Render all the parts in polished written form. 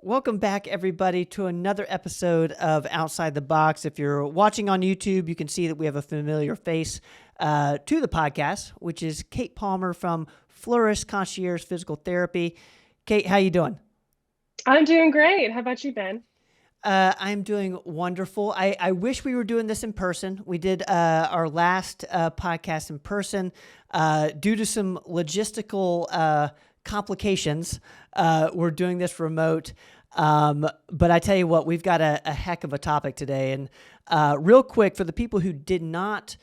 Welcome back, everybody, to another episode of Outside the Box. If you're watching on YouTube, you can see that we have a familiar face to the podcast, which is Kate Palmer from Flourish, Concierge Physical Therapy. Kate, how you doing? I'm doing great. How about you, Ben? I'm doing wonderful. I wish we were doing this in person. We did our last podcast in person. Due to some logistical complications, we're doing this remote. But I tell you what, we've got a heck of a topic today. And real quick, for the people who did not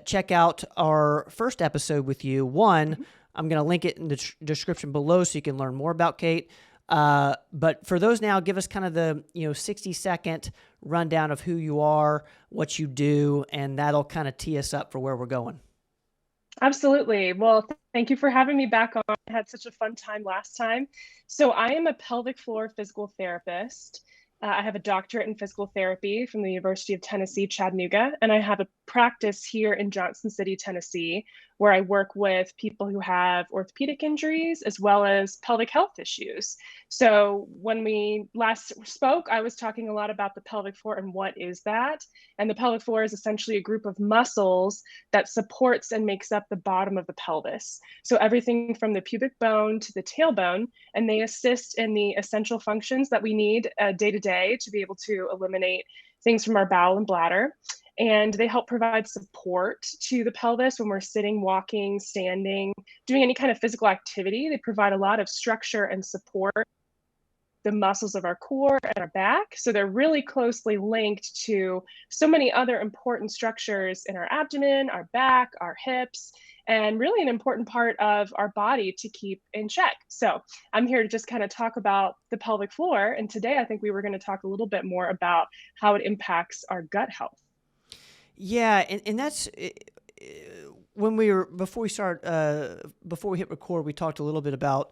check out our first episode with you, one, I'm going to link it in the description below so you can learn more about Kate. But for those now, give us kind of the 60-second rundown of who you are, what you do, and that'll kind of tee us up for where we're going. Absolutely. Well, thank you for having me back on. I had such a fun time last time. So I am a pelvic floor physical therapist. I have a doctorate in physical therapy from the University of Tennessee, Chattanooga, and I have a practice here in Johnson City, Tennessee, where I work with people who have orthopedic injuries as well as pelvic health issues. So when we last spoke, I was talking a lot about the pelvic floor and what is that? And the pelvic floor is essentially a group of muscles that supports and makes up the bottom of the pelvis. So everything from the pubic bone to the tailbone, and they assist in the essential functions that we need day to day to be able to eliminate things from our bowel and bladder. And they help provide support to the pelvis when we're sitting, walking, standing, doing any kind of physical activity. They provide a lot of structure and support the muscles of our core and our back. So they're really closely linked to so many other important structures in our abdomen, our back, our hips, and really an important part of our body to keep in check. So I'm here to just kind of talk about the pelvic floor. And today I think we were going to talk a little bit more about how it impacts our gut health. Yeah, and that's when we were before we hit record, we talked a little bit about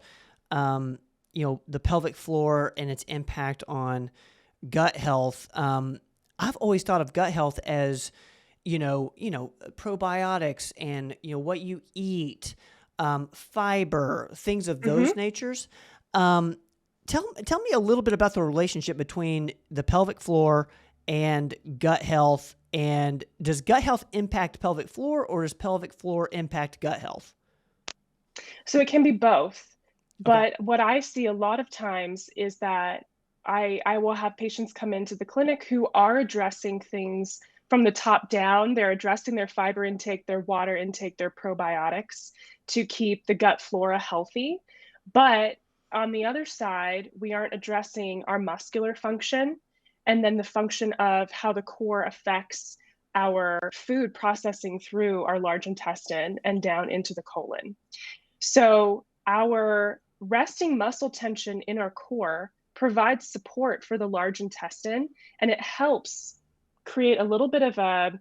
the pelvic floor and its impact on gut health. I've always thought of gut health as probiotics and what you eat, fiber, things of those natures. Tell me a little bit about the relationship between the pelvic floor and gut health. And does gut health impact pelvic floor, or does pelvic floor impact gut health? So it can be both. Okay. But what I see a lot of times is that I will have patients come into the clinic who are addressing things from the top down. They're addressing their fiber intake, their water intake, their probiotics to keep the gut flora healthy. But on the other side, we aren't addressing our muscular function and then the function of how the core affects our food processing through our large intestine and down into the colon. So our resting muscle tension in our core provides support for the large intestine, and it helps create a little bit of a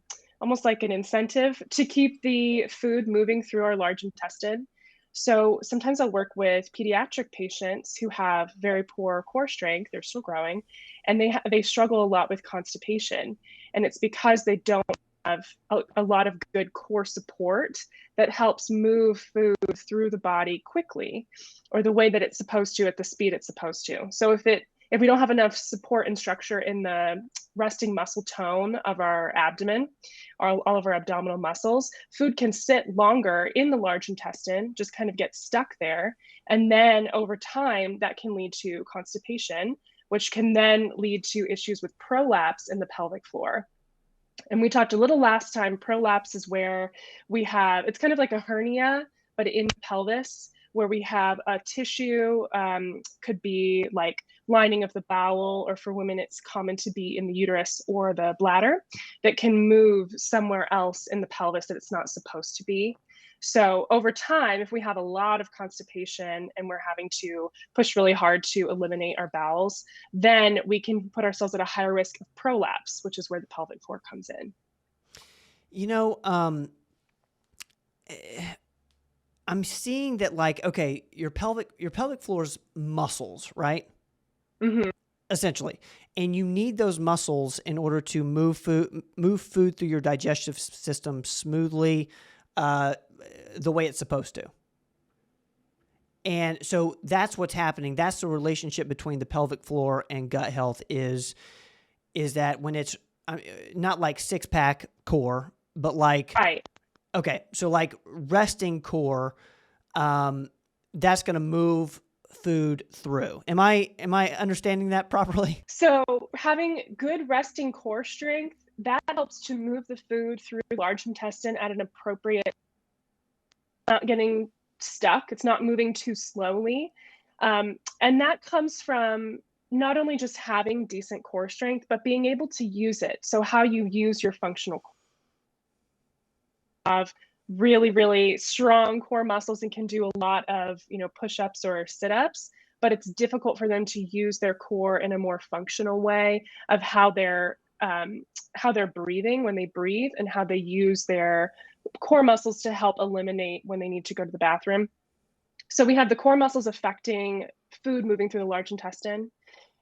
almost like an incentive to keep the food moving through our large intestine. So sometimes I'll work with pediatric patients who have very poor core strength, they're still growing, and they struggle a lot with constipation. And it's because they don't have a lot of good core support that helps move food through the body quickly, or the way that it's supposed to at the speed it's supposed to. So if we don't have enough support and structure in the resting muscle tone of our abdomen, all of our abdominal muscles, food can sit longer in the large intestine, just kind of get stuck there. And then over time, that can lead to constipation, which can then lead to issues with prolapse in the pelvic floor. And we talked a little last time, prolapse is where it's kind of like a hernia, but in the pelvis, where we have a tissue, could be like lining of the bowel, or for women, it's common to be in the uterus or the bladder, that can move somewhere else in the pelvis that it's not supposed to be. So over time, if we have a lot of constipation and we're having to push really hard to eliminate our bowels, then we can put ourselves at a higher risk of prolapse, which is where the pelvic floor comes in. I'm seeing that, like, okay, your pelvic floor's muscles, right? Mm-hmm. Essentially, and you need those muscles in order to move food through your digestive system smoothly, the way it's supposed to. And so that's what's happening. That's the relationship between the pelvic floor and gut health is that when it's not like six pack core, but like, Right. okay, so like resting core, that's going to move food through. Am I understanding that properly? So having good resting core strength, that helps to move the food through the large intestine at an appropriate, not getting stuck. It's not moving too slowly. And that comes from not only just having decent core strength, but being able to use it. So how you use your functional core, have really, really strong core muscles and can do a lot of, push-ups or sit-ups, but it's difficult for them to use their core in a more functional way of how they're breathing when they breathe and how they use their core muscles to help eliminate when they need to go to the bathroom. So we have the core muscles affecting food moving through the large intestine.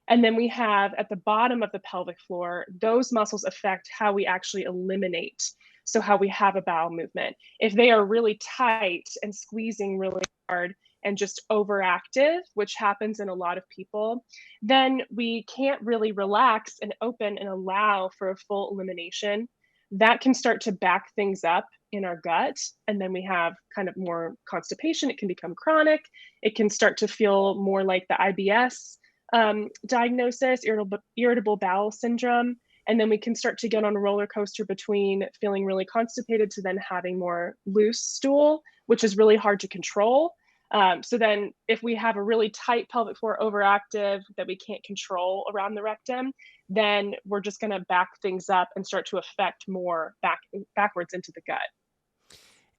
And then we have at the bottom of the pelvic floor, those muscles affect how we actually eliminate. So, how we have a bowel movement. If they are really tight and squeezing really hard and just overactive, which happens in a lot of people, then we can't really relax and open and allow for a full elimination. That can start to back things up in our gut. And then we have kind of more constipation. It can become chronic. It can start to feel more like the IBS diagnosis, irritable bowel syndrome. And then we can start to get on a roller coaster between feeling really constipated to then having more loose stool, which is really hard to control. So then if we have a really tight pelvic floor overactive that we can't control around the rectum, then we're just going to back things up and start to affect more backwards into the gut.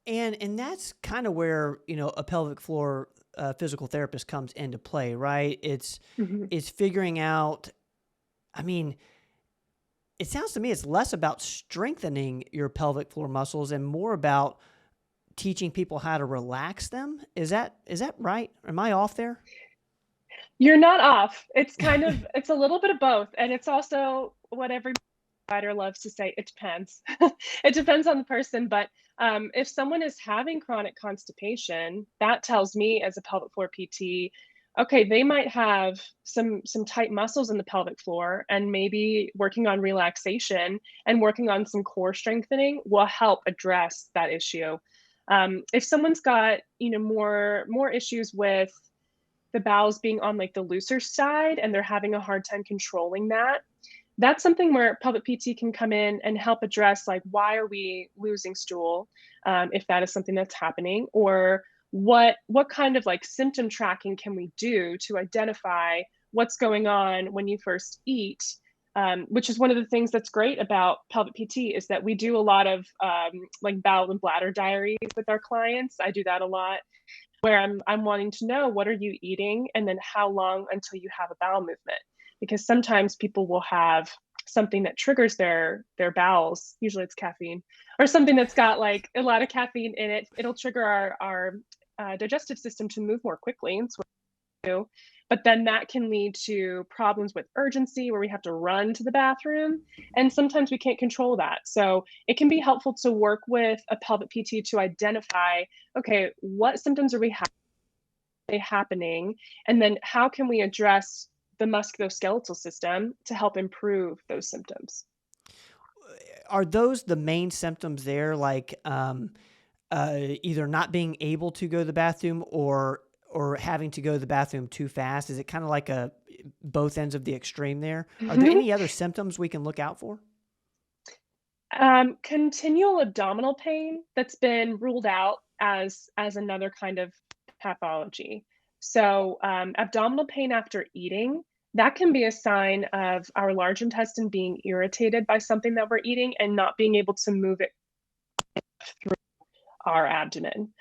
And that's kind of where, a pelvic floor physical therapist comes into play, right? Mm-hmm. It's figuring out, I mean, it sounds to me it's less about strengthening your pelvic floor muscles and more about teaching people how to relax them. Is that right? Am I off there? You're not off. It's a little bit of both. And it's also what every provider loves to say, it depends. It depends on the person. But if someone is having chronic constipation, that tells me as a pelvic floor PT, okay, they might have some tight muscles in the pelvic floor, and maybe working on relaxation and working on some core strengthening will help address that issue. If someone's got more issues with the bowels being on like the looser side and they're having a hard time controlling that, that's something where pelvic PT can come in and help address, like, why are we losing stool, if that is something that's happening, or what kind of like symptom tracking can we do to identify what's going on when you first eat, which is one of the things that's great about pelvic PT is that we do a lot of like bowel and bladder diaries with our clients. I do that a lot, where I'm wanting to know, what are you eating, and then how long until you have a bowel movement, because sometimes people will have something that triggers their bowels. Usually it's caffeine or something that's got like a lot of caffeine in it. It'll trigger our digestive system to move more quickly. And so do. But then that can lead to problems with urgency where we have to run to the bathroom. And sometimes we can't control that. So it can be helpful to work with a pelvic PT to identify, okay, what symptoms are we happening? And then how can we address the musculoskeletal system to help improve those symptoms? Are those the main symptoms there? Like either not being able to go to the bathroom or having to go to the bathroom too fast? Is it kind of like both ends of the extreme there? Are there any other symptoms we can look out for? Continual abdominal pain that's been ruled out as another kind of pathology. So abdominal pain after eating, that can be a sign of our large intestine being irritated by something that we're eating and not being able to move it through our abdomen.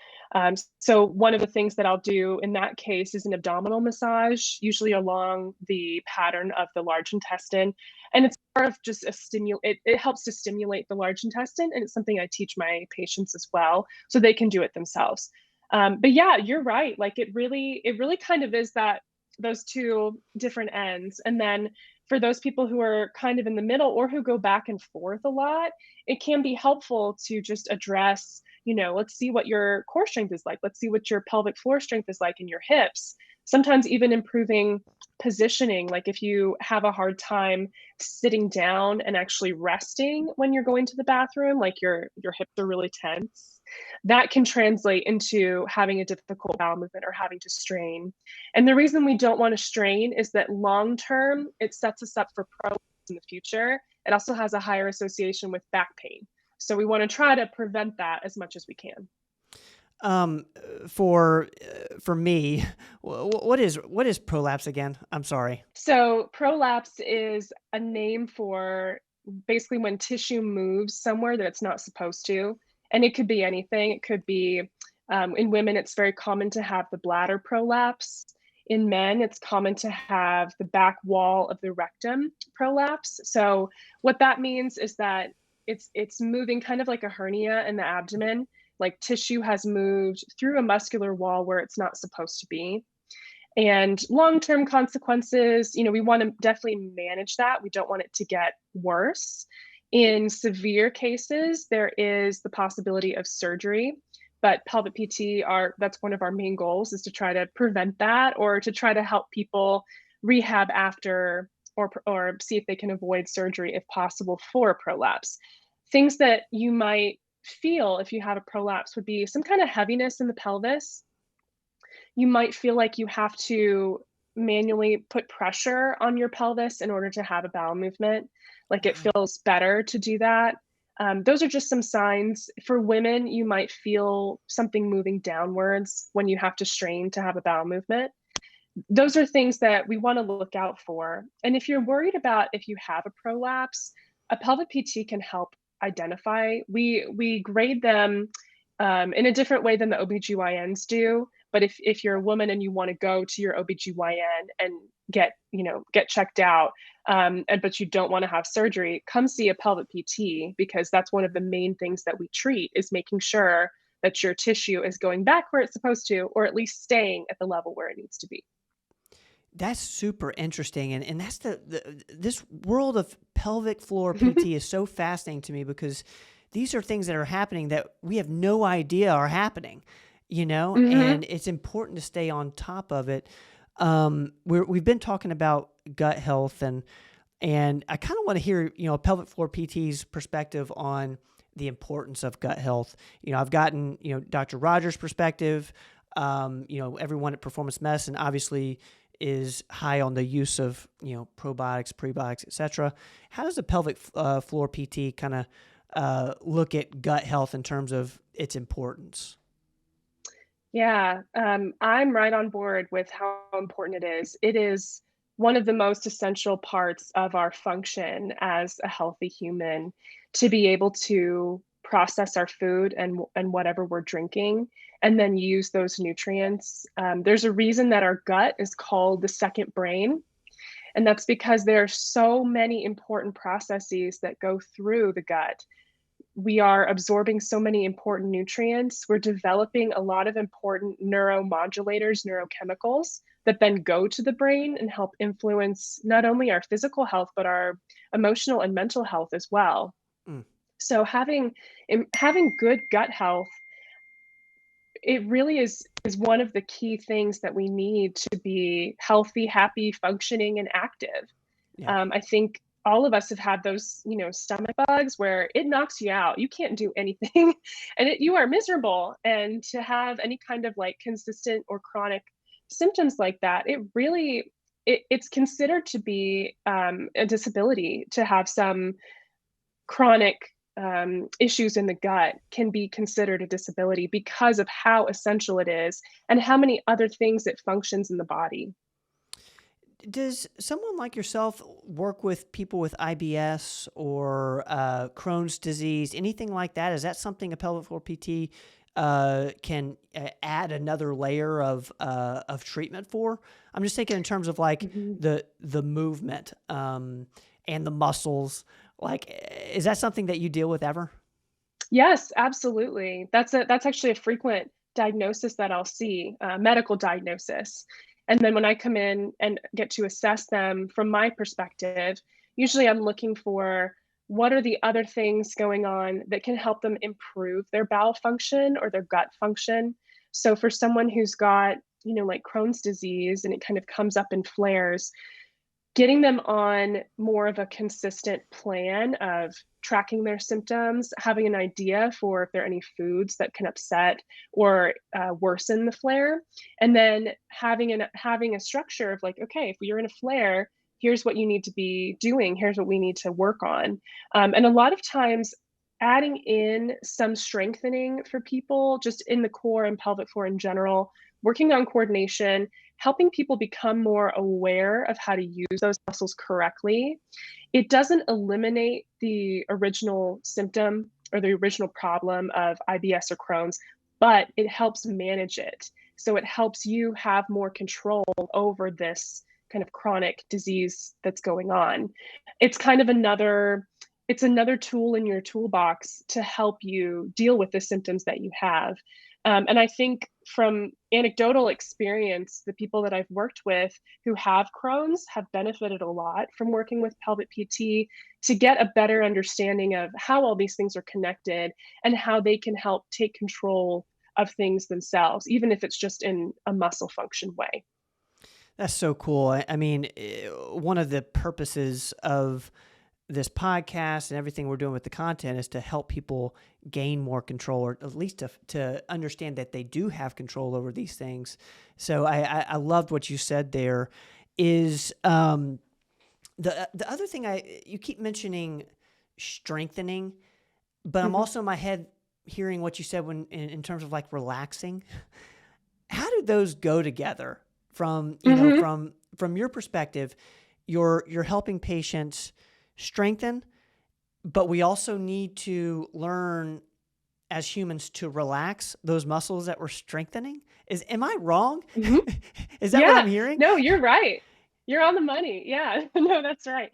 So one of the things that I'll do in that case is an abdominal massage, usually along the pattern of the large intestine. And it's part of just it helps to stimulate the large intestine. And it's something I teach my patients as well, so they can do it themselves. But yeah, you're right. Like it really kind of is that those two different ends. And then for those people who are kind of in the middle or who go back and forth a lot, it can be helpful to just address let's see what your core strength is like. Let's see what your pelvic floor strength is like in your hips. Sometimes even improving positioning, like if you have a hard time sitting down and actually resting when you're going to the bathroom, like your hips are really tense, that can translate into having a difficult bowel movement or having to strain. And the reason we don't want to strain is that long term, it sets us up for prolapse in the future. It also has a higher association with back pain. So we want to try to prevent that as much as we can. Um, for me, what is prolapse again? I'm sorry. So prolapse is a name for basically when tissue moves somewhere that it's not supposed to. And it could be anything. It could be, in women, it's very common to have the bladder prolapse. In men, it's common to have the back wall of the rectum prolapse. So what that means is that it's moving kind of like a hernia in the abdomen, like tissue has moved through a muscular wall where it's not supposed to be. And long-term consequences, we want to definitely manage that. We don't want it to get worse. In severe cases, there is the possibility of surgery, but pelvic PT that's one of our main goals, is to try to prevent that, or to try to help people rehab after, or see if they can avoid surgery if possible for a prolapse. Things that you might feel if you have a prolapse would be some kind of heaviness in the pelvis. You might feel like you have to manually put pressure on your pelvis in order to have a bowel movement, like it Wow. feels better to do that. Those are just some signs. For women, you might feel something moving downwards when you have to strain to have a bowel movement. Those are things that we want to look out for. And if you're worried about if you have a prolapse, a pelvic PT can help identify. We grade them in a different way than the OBGYNs do. But if you're a woman and you want to go to your OBGYN and get checked out, but you don't want to have surgery, come see a pelvic PT, because that's one of the main things that we treat, is making sure that your tissue is going back where it's supposed to, or at least staying at the level where it needs to be. That's super interesting, and that's this world of pelvic floor PT is so fascinating to me, because these are things that are happening that we have no idea are happening, Hmm. and it's important to stay on top of it. We've been talking about gut health, and I kind of want to hear, pelvic floor PT's perspective on the importance of gut health. I've gotten, Dr. Rogers' perspective. Everyone at Performance Medicine obviously is high on the use of, probiotics, prebiotics, etc. How does the pelvic floor PT kind of look at gut health in terms of its importance? Yeah, I'm right on board with how important it is. It is one of the most essential parts of our function as a healthy human, to be able to process our food and whatever we're drinking, and then use those nutrients. There's a reason that our gut is called the second brain, and that's because there are so many important processes that go through the gut. We are absorbing so many important nutrients. We're developing a lot of important neuromodulators, neurochemicals, that then go to the brain and help influence not only our physical health, but our emotional and mental health as well. Mm. So having good gut health, it really is one of the key things that we need to be healthy, happy, functioning, and active. Yeah. I think all of us have had those, stomach bugs where it knocks you out. You can't do anything, and you are miserable. And to have any kind of like consistent or chronic symptoms like that, it's considered to be a disability. To have some chronic issues in the gut can be considered a disability because of how essential it is and how many other things it functions in the body. Does someone like yourself work with people with IBS or Crohn's disease, anything like that? Is that something a pelvic floor PT can add another layer of treatment for? I'm just thinking in terms of like Mhm. the movement and the muscles. Like, is that something that you deal with ever? Yes, absolutely. That's actually a frequent diagnosis that I'll see, medical diagnosis. And then when I come in and get to assess them from my perspective, usually I'm looking for what are the other things going on that can help them improve their bowel function or their gut function. So for someone who's got, like Crohn's disease and it kind of comes up in flares, getting them on more of a consistent plan of tracking their symptoms, having an idea for if there are any foods that can upset or worsen the flare, and then having a structure of like, okay, if you're in a flare, here's what you need to be doing, here's what we need to work on. And a lot of times, adding in some strengthening for people just in the core and pelvic floor in general, working on coordination, helping people become more aware of how to use those muscles correctly. It doesn't eliminate the original symptom or the original problem of IBS or Crohn's, but it helps manage it. So it helps you have more control over this kind of chronic disease that's going on. It's kind of another tool in your toolbox to help you deal with the symptoms that you have. And I think from anecdotal experience, the people that I've worked with who have Crohn's have benefited a lot from working with pelvic PT to get a better understanding of how all these things are connected and how they can help take control of things themselves, even if it's just in a muscle function way. That's so cool. I mean, one of the purposes of this podcast and everything we're doing with the content is to help people gain more control, or at least to understand that they do have control over these things. So I loved what you said there. Is the other thing you keep mentioning strengthening, but I'm also in my head hearing what you said when in terms of like relaxing. How do those go together? From from your perspective, you're helping patients strengthen, but we also need to learn as humans to relax those muscles that we're strengthening. Am I wrong? Is that what I'm hearing? No, you're right. You're on the money. Yeah, no, that's right.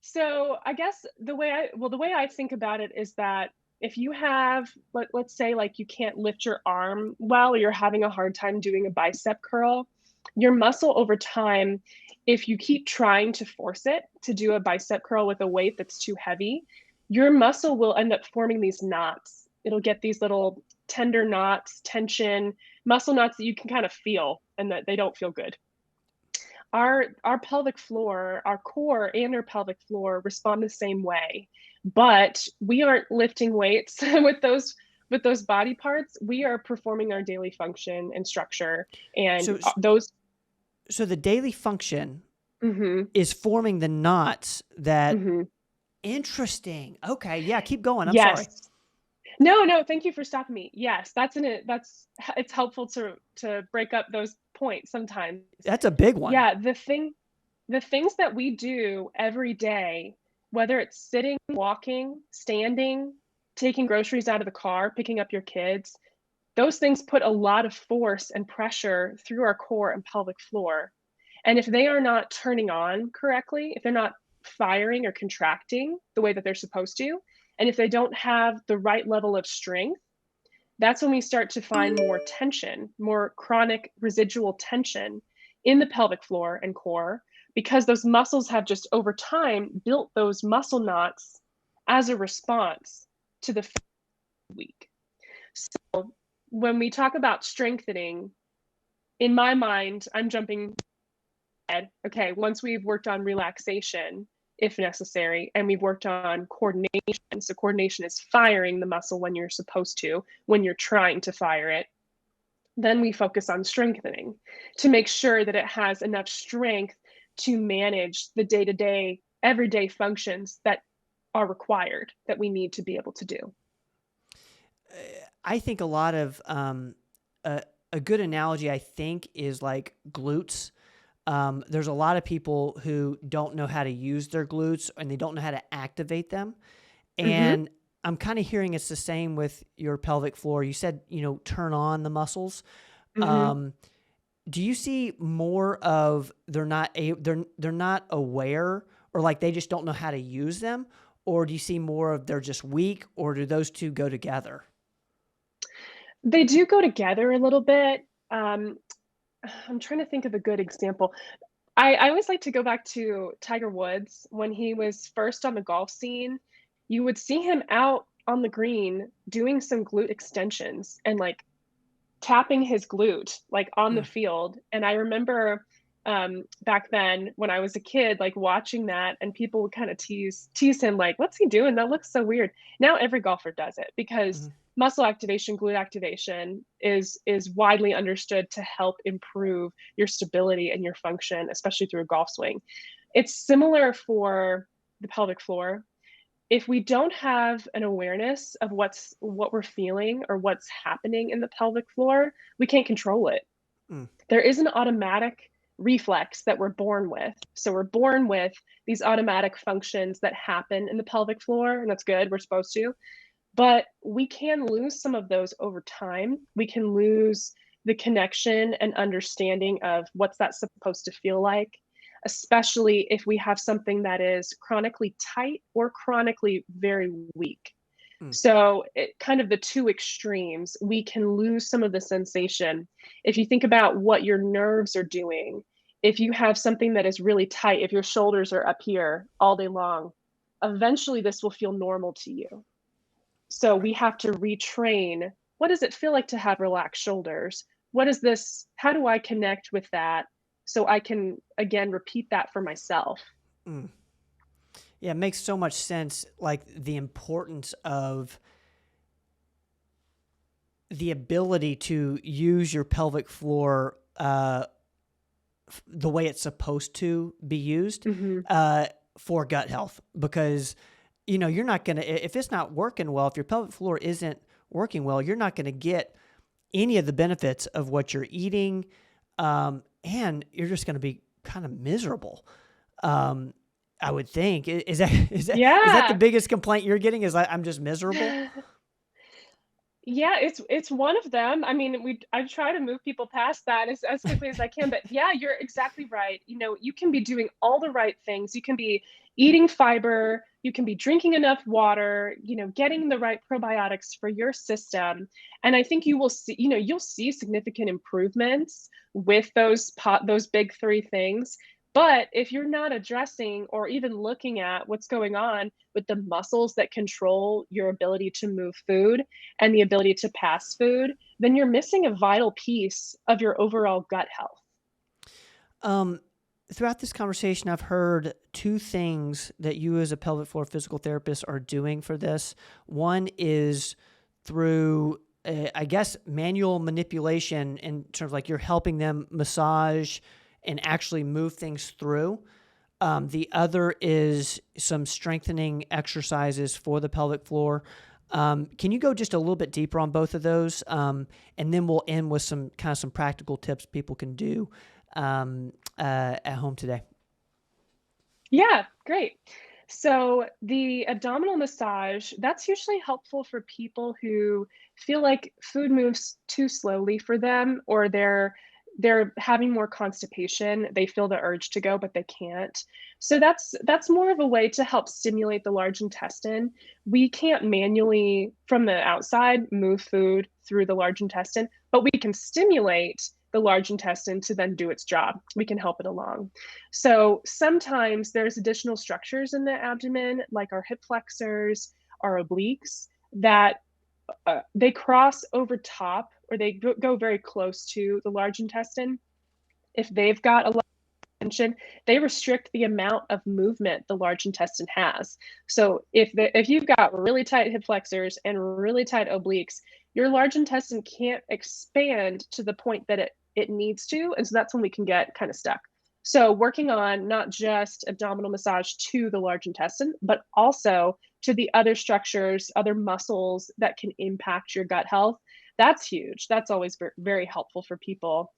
So I guess the way I think about it is that if you have, let's say like you can't lift your arm well, or you're having a hard time doing a bicep curl, your muscle over time, if you keep trying to force it to do a bicep curl with a weight that's too heavy, your muscle will end up forming these knots. It'll get these little tender knots, tension, muscle knots that you can kind of feel and that they don't feel good. Our pelvic floor, our core and our pelvic floor respond the same way, but we aren't lifting weights with those body parts. We are performing our daily function and structure, and those. So the daily function is forming the knots that. Interesting. Okay, yeah, keep going. I'm sorry. No, thank you for stopping me. Yes, it's helpful to break up those points sometimes. That's a big one. Yeah, the things that we do every day, whether it's sitting, walking, standing, taking groceries out of the car, picking up your kids, those things put a lot of force and pressure through our core and pelvic floor. And if they are not turning on correctly, if they're not firing or contracting the way that they're supposed to, and if they don't have the right level of strength, that's when we start to find more tension, more chronic residual tension in the pelvic floor and core, because those muscles have just over time built those muscle knots as a response to the week. So when we talk about strengthening, in my mind, I'm jumping ahead. Okay, once we've worked on relaxation, if necessary, and we've worked on coordination. So coordination is firing the muscle when you're supposed to, when you're trying to fire it. Then we focus on strengthening to make sure that it has enough strength to manage the day-to-day, everyday functions that are required, that we need to be able to do. I think a lot of a good analogy, I think, is like glutes. There's a lot of people who don't know how to use their glutes and they don't know how to activate them. And I'm kind of hearing it's the same with your pelvic floor. You said, turn on the muscles. Do you see more of they're not aware, or like they just don't know how to use them? Or do you see more of they're just weak, or do those two go together? They do go together a little bit. I'm trying to think of a good example. I always like to go back to Tiger Woods when he was first on the golf scene. you would see him out on the green doing some glute extensions and like tapping his glute like on the Mm, field. And I remember back then when I was a kid, like watching that, and people would kind of tease him like, "What's he doing? That looks so weird." Now every golfer does it because mhm, muscle activation, glute activation is widely understood to help improve your stability and your function, especially through a golf swing. It's similar for the pelvic floor. If we don't have an awareness of what we're feeling or what's happening in the pelvic floor, we can't control it. mm, There is an automatic reflex that we're born with. So we're born with these automatic functions that happen in the pelvic floor, and that's good. We're supposed to. But we can lose some of those over time. We can lose the connection and understanding of what's that supposed to feel like, especially if we have something that is chronically tight or chronically very weak. mm. So, kind of the two extremes, we can lose some of the sensation. If you think about what your nerves are doing, if you have something that is really tight, if your shoulders are up here all day long, eventually this will feel normal to you. So we have to retrain. What does it feel like to have relaxed shoulders? What is this? How do I connect with that so I can, again, repeat that for myself? Mm. Yeah, it makes so much sense. Like the importance of the ability to use your pelvic floor the way it's supposed to be used Hmm. uh, for gut health. Because, you're not going to, if it's not working well, if your pelvic floor isn't working well, you're not going to get any of the benefits of what you're eating. And you're just going to be kind of miserable. Um, I would think. Is that the Yeah. biggest complaint you're getting? Is I'm just miserable? Yeah, it's one of them. I mean, I try to move people past that as quickly as I can, but yeah, you're exactly right. You can be doing all the right things. You can be eating fiber, you can be drinking enough water, getting the right probiotics for your system. And I think you'll see significant improvements with those big three things. But if you're not addressing or even looking at what's going on with the muscles that control your ability to move food, and the ability to pass food, then you're missing a vital piece of your overall gut health. Um, Throughout this conversation, I've heard two things that you, as a pelvic floor physical therapist, are doing for this. One is through, I guess, manual manipulation in terms of like you're helping them massage and actually move things through. The other is some strengthening exercises for the pelvic floor. Can you go just a little bit deeper on both of those? And then we'll end with some practical tips people can do at home today. Yeah, great. So the abdominal massage, that's usually helpful for people who feel like food moves too slowly for them, or they're having more constipation. They feel the urge to go, but they can't. So that's more of a way to help stimulate the large intestine. We can't manually from the outside move food through the large intestine, but we can stimulate the large intestine to then do its job. We can help it along. So sometimes there's additional structures in the abdomen, like our hip flexors, our obliques, that they cross over top, or they go very close to the large intestine. If they've got a lot of tension, they restrict the amount of movement the large intestine has. So if you've got really tight hip flexors and really tight obliques, your large intestine can't expand to the point that it needs to, and so that's when we can get kind of stuck. So working on not just abdominal massage to the large intestine, but also to the other structures, other muscles that can impact your gut health, that's huge. That's always very helpful for people.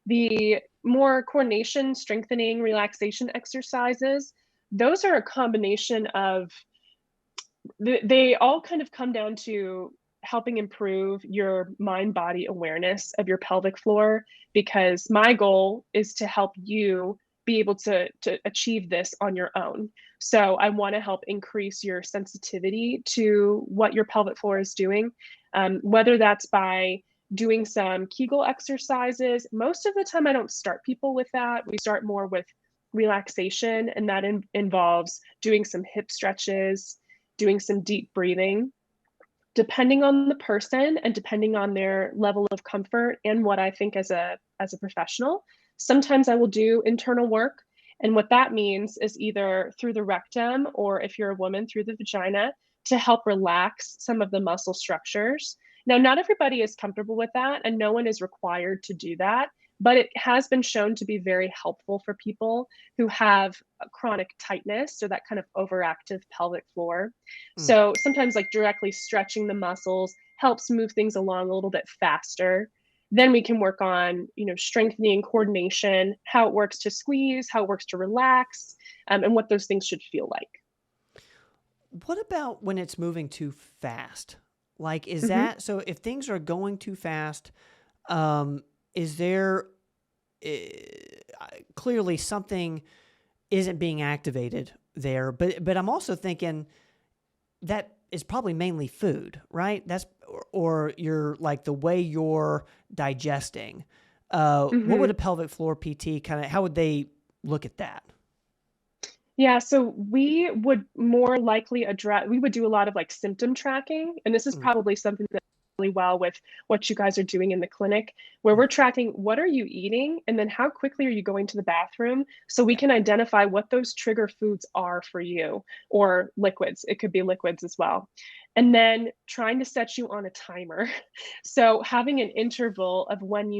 The more coordination, strengthening, relaxation exercises, those are a combination of, they all kind of come down to helping improve your mind body awareness of your pelvic floor, because my goal is to help you be able to achieve this on your own. So I want to help increase your sensitivity to what your pelvic floor is doing, whether that's by doing some Kegel exercises. Most of the time I don't start people with that. We start more with relaxation, and that involves doing some hip stretches, doing some deep breathing. Depending on the person and depending on their level of comfort and what I think as a professional, sometimes I will do internal work. And what that means is either through the rectum or if you're a woman, through the vagina to help relax some of the muscle structures. Now, not everybody is comfortable with that, and no one is required to do that, but it has been shown to be very helpful for people who have a chronic tightness or that kind of overactive pelvic floor. Mm. So sometimes like directly stretching the muscles helps move things along a little bit faster. Then we can work on, strengthening coordination, how it works to squeeze, how it works to relax, and what those things should feel like. What about when it's moving too fast? Like, is Mhm. that so? If things are going too fast, is there clearly something isn't being activated there? But I'm also thinking that is probably mainly food, right? Or you're like the way you're digesting. What would Mhm. a pelvic floor PT kind of? How would they look at that? Yeah, so we would more likely we would do a lot of like symptom tracking. And this is Mm, probably something that really well with what you guys are doing in the clinic, where mm, we're tracking what are you eating and then how quickly are you going to the bathroom so we yeah. can identify what those trigger foods are for you, or liquids. It could be liquids as well. And then trying to set you on a timer. So having an interval of when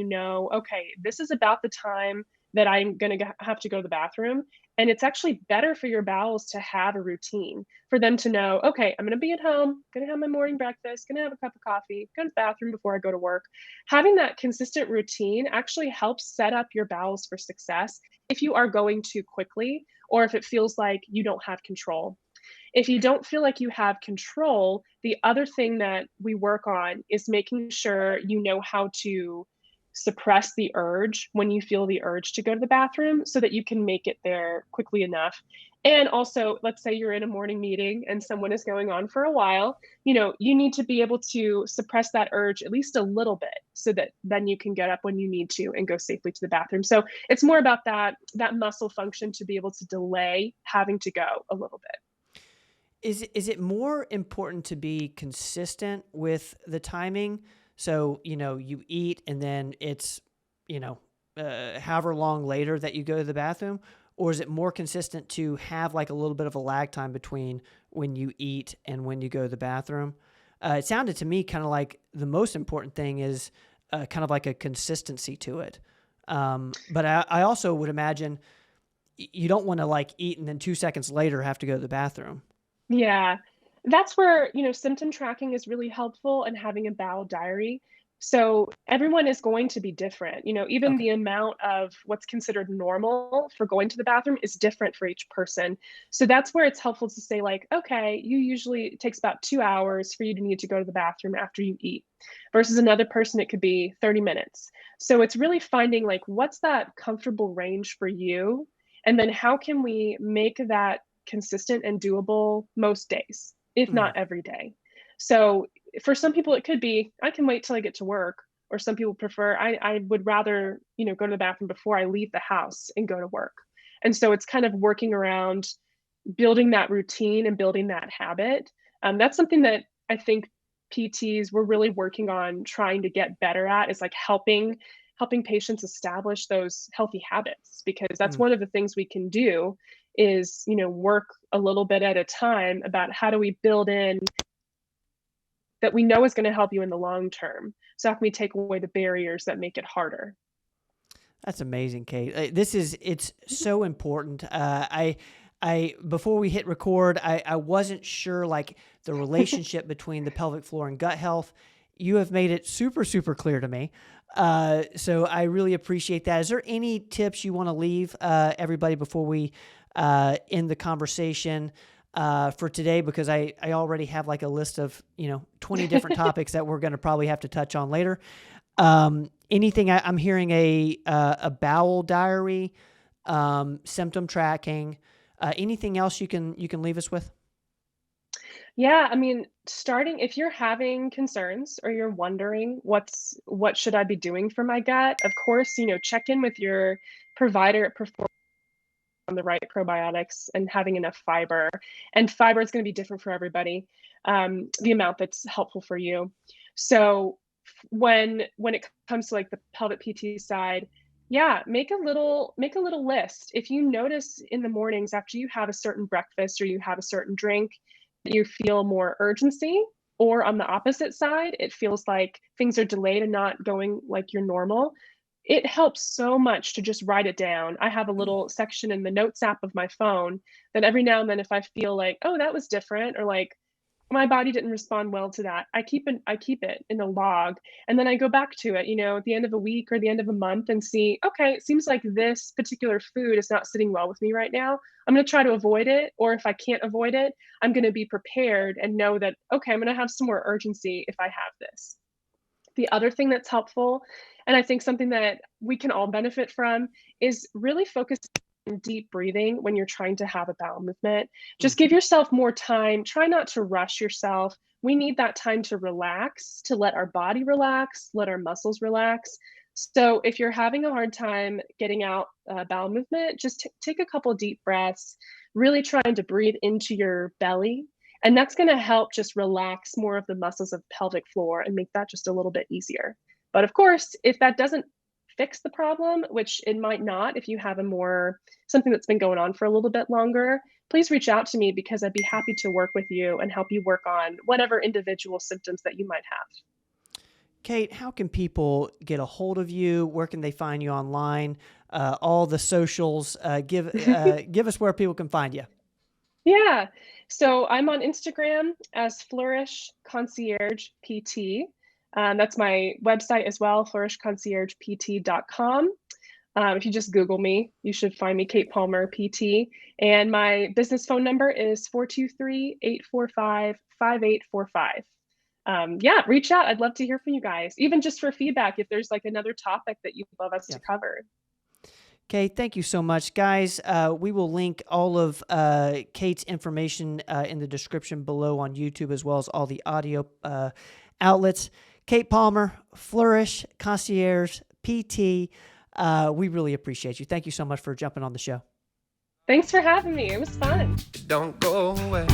okay, this is about the time that I'm going to have to go to the bathroom, and it's actually better for your bowels to have a routine, for them to know, okay, I'm going to be at home, going to have my morning breakfast, going to have a cup of coffee, go to the bathroom before I go to work. Having that consistent routine actually helps set up your bowels for success if you are going too quickly or if it feels like you don't have control. If you don't feel like you have control, the other thing that we work on is making sure you know how to suppress the urge when you feel the urge to go to the bathroom so that you can make it there quickly enough. And also, let's say you're in a morning meeting and someone is going on for a while, you need to be able to suppress that urge at least a little bit so that then you can get up when you need to and go safely to the bathroom. So it's more about that muscle function to be able to delay having to go a little bit. Is it more important to be consistent with the timing? So, you eat and then it's, however long later that you go to the bathroom? Or is it more consistent to have like a little bit of a lag time between when you eat and when you go to the bathroom? It sounded to me kind of like the most important thing is kind of like a consistency to it. But I also would imagine you don't want to like eat and then 2 seconds later have to go to the bathroom. Yeah. That's where, symptom tracking is really helpful, and having a bowel diary. So everyone is going to be different. Even Okay. the amount of what's considered normal for going to the bathroom is different for each person. So that's where it's helpful to say, like, okay, it takes about 2 hours for you to need to go to the bathroom after you eat, versus another person, it could be 30 minutes. So it's really finding like what's that comfortable range for you. And then how can we make that consistent and doable most days, if Mm. not every day. So for some people, it could be, I can wait till I get to work. Or some people prefer, I would rather, go to the bathroom before I leave the house and go to work. And so it's kind of working around building that routine and building that habit. That's something that I think PTs we're really working on trying to get better at, is like helping patients establish those healthy habits, because that's Mm. one of the things we can do is work a little bit at a time about how do we build in that we know is going to help you in the long term. So how can we take away the barriers that make it harder? That's amazing, Kate. It's so important. Before we hit record, I wasn't sure like the relationship between the pelvic floor and gut health. You have made it super, super clear to me. So I really appreciate that. Is there any tips you want to leave everybody before we end the conversation for today? Because I already have like a list of 20 different topics that we're going to probably have to touch on later. Anything I'm hearing a bowel diary, symptom tracking, anything else you can leave us with? Yeah, I mean, starting if you're having concerns or you're wondering what should I be doing for my gut, of course, check in with your provider at Perform the right probiotics and having enough fiber. And fiber is going to be different for everybody, the amount that's helpful for you. So when it comes to like the pelvic PT side, yeah, make a little list. If you notice in the mornings after you have a certain breakfast or you have a certain drink that you feel more urgency, or on the opposite side, it feels like things are delayed and not going like your normal, it helps so much to just write it down. I have a little section in the notes app of my phone that every now and then, if I feel like, oh, that was different, or like my body didn't respond well to that, I keep it in a log, and then I go back to it, at the end of a week or the end of a month and see, okay, it seems like this particular food is not sitting well with me right now. I'm going to try to avoid it, or if I can't avoid it, I'm going to be prepared and know that, okay, I'm going to have some more urgency if I have this. The other thing that's helpful, and I think something that we can all benefit from, is really focus on deep breathing when you're trying to have a bowel movement. Just give yourself more time. Try not to rush yourself. We need that time to relax, to let our body relax, let our muscles relax. So if you're having a hard time getting out a bowel movement, just take a couple deep breaths, really trying to breathe into your belly. And that's going to help just relax more of the muscles of pelvic floor and make that just a little bit easier. But of course, if that doesn't fix the problem, which it might not, if you have something that's been going on for a little bit longer, please reach out to me, because I'd be happy to work with you and help you work on whatever individual symptoms that you might have. Kate, how can people get a hold of you? Where can they find you online? All the socials. Give us where people can find you. Yeah. So I'm on Instagram as Flourish Concierge PT. That's my website as well, flourishconciergept.com. If you just Google me, you should find me, Kate Palmer, PT. And my business phone number is 423-845-5845. Yeah, reach out. I'd love to hear from you guys, even just for feedback, if there's like another topic that you'd love us to cover. Okay, thank you so much, guys. We will link all of Kate's information in the description below on YouTube, as well as all the audio outlets. Kate Palmer, Flourish Concierge PT. We really appreciate you. Thank you so much for jumping on the show. Thanks for having me. It was fun. Don't go away.